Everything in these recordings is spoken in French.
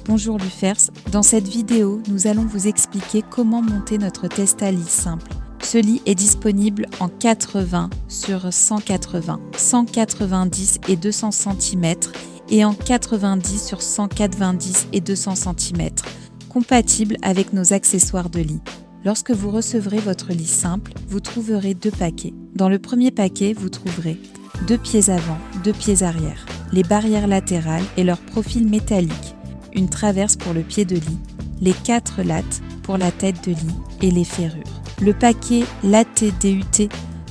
Bonjour Lufers, dans cette vidéo, nous allons vous expliquer comment monter notre Testa lit simple. Ce lit est disponible en 80 sur 180, 190 et 200 cm et en 90 sur 190 et 200 cm, compatible avec nos accessoires de lit. Lorsque vous recevrez votre lit simple, vous trouverez 2 paquets. Dans le premier paquet, vous trouverez 2 pieds avant, 2 pieds arrière, les barrières latérales et leur profil métallique, une traverse pour le pied de lit, les 4 lattes pour la tête de lit et les ferrures. Le paquet latte DUT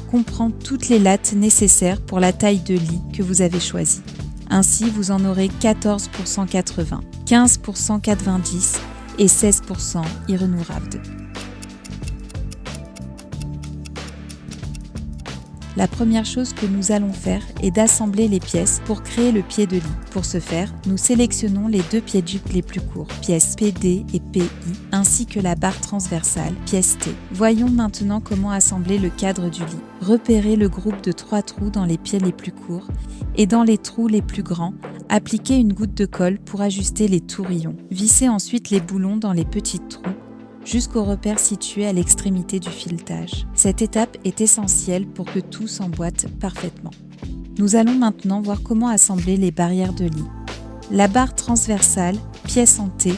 comprend toutes les lattes nécessaires pour la taille de lit que vous avez choisie. Ainsi, vous en aurez 14 pour 180, 15 pour 190 et 16 pour 100 Irenourhavd. La première chose que nous allons faire est d'assembler les pièces pour créer le pied de lit. Pour ce faire, nous sélectionnons les 2 pieds de jupe les plus courts, pièce PD et PI, ainsi que la barre transversale, pièce T. Voyons maintenant comment assembler le cadre du lit. Repérez le groupe de 3 trous dans les pieds les plus courts et dans les trous les plus grands, appliquez une goutte de colle pour ajuster les tourillons. Vissez ensuite les boulons dans les petits trous jusqu'au repère situé à l'extrémité du filetage. Cette étape est essentielle pour que tout s'emboîte parfaitement. Nous allons maintenant voir comment assembler les barrières de lit. La barre transversale, pièce en T,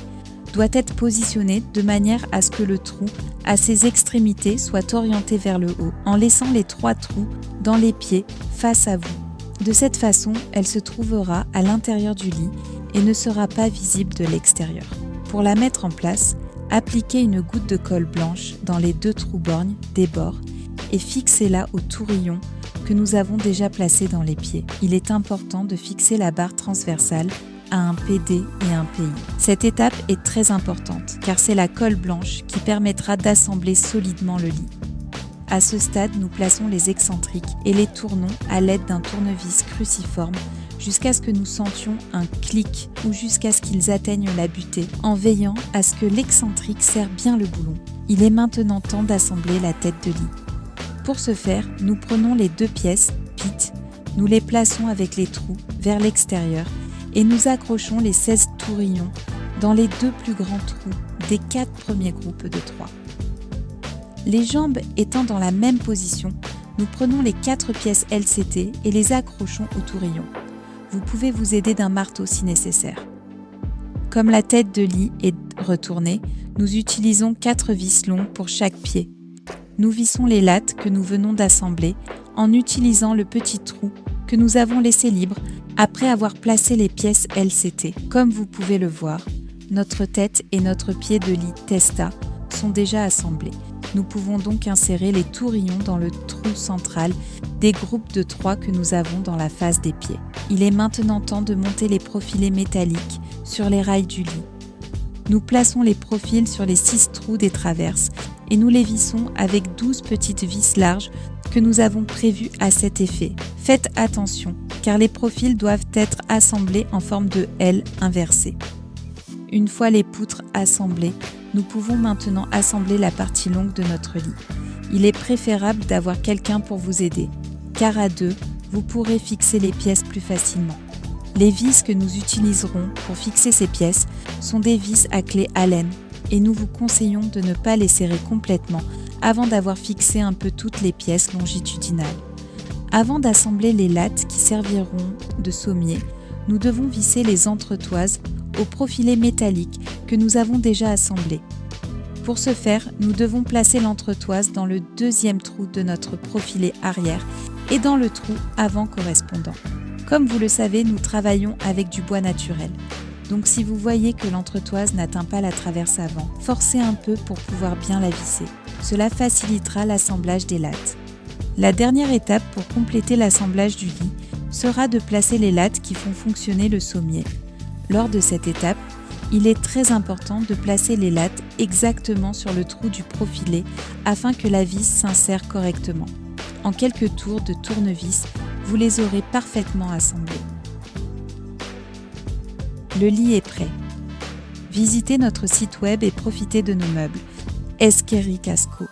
doit être positionnée de manière à ce que le trou à ses extrémités soit orienté vers le haut, en laissant les 3 trous dans les pieds face à vous. De cette façon, elle se trouvera à l'intérieur du lit et ne sera pas visible de l'extérieur. Pour la mettre en place, appliquez une goutte de colle blanche dans les 2 trous-borgnes des bords et fixez-la au tourillon que nous avons déjà placé dans les pieds. Il est important de fixer la barre transversale à un PD et un PI. Cette étape est très importante car c'est la colle blanche qui permettra d'assembler solidement le lit. À ce stade, nous plaçons les excentriques et les tournons à l'aide d'un tournevis cruciforme jusqu'à ce que nous sentions un clic ou jusqu'à ce qu'ils atteignent la butée, en veillant à ce que l'excentrique serre bien le boulon. Il est maintenant temps d'assembler la tête de lit. Pour ce faire, nous prenons les 2 pièces, pit, nous les plaçons avec les trous vers l'extérieur et nous accrochons les 16 tourillons dans les 2 plus grands trous des 4 premiers groupes de 3. Les jambes étant dans la même position, nous prenons les 4 pièces LCT et les accrochons au tourillon. Vous pouvez vous aider d'un marteau si nécessaire. Comme la tête de lit est retournée, nous utilisons 4 vis longues pour chaque pied. Nous vissons les lattes que nous venons d'assembler en utilisant le petit trou que nous avons laissé libre après avoir placé les pièces LCT. Comme vous pouvez le voir, notre tête et notre pied de lit Testa sont déjà assemblés. Nous pouvons donc insérer les tourillons dans le trou central des groupes de 3 que nous avons dans la face des pieds. Il est maintenant temps de monter les profilés métalliques sur les rails du lit. Nous plaçons les profils sur les 6 trous des traverses et nous les vissons avec 12 petites vis larges que nous avons prévues à cet effet. Faites attention, car les profils doivent être assemblés en forme de L inversée. Une fois les poutres assemblées, nous pouvons maintenant assembler la partie longue de notre lit. Il est préférable d'avoir quelqu'un pour vous aider, car à 2, vous pourrez fixer les pièces plus facilement. Les vis que nous utiliserons pour fixer ces pièces sont des vis à clé Allen et nous vous conseillons de ne pas les serrer complètement avant d'avoir fixé un peu toutes les pièces longitudinales. Avant d'assembler les lattes qui serviront de sommier, nous devons visser les entretoises au profilé métallique que nous avons déjà assemblé. Pour ce faire, nous devons placer l'entretoise dans le 2e trou de notre profilé arrière et dans le trou avant correspondant. Comme vous le savez, nous travaillons avec du bois naturel. Donc si vous voyez que l'entretoise n'atteint pas la traverse avant, forcez un peu pour pouvoir bien la visser. Cela facilitera l'assemblage des lattes. La dernière étape pour compléter l'assemblage du lit sera de placer les lattes qui font fonctionner le sommier. Lors de cette étape, il est très important de placer les lattes exactement sur le trou du profilé afin que la vis s'insère correctement. En quelques tours de tournevis, vous les aurez parfaitement assemblés. Le lit est prêt. Visitez notre site web et profitez de nos meubles. Esquerri Casco.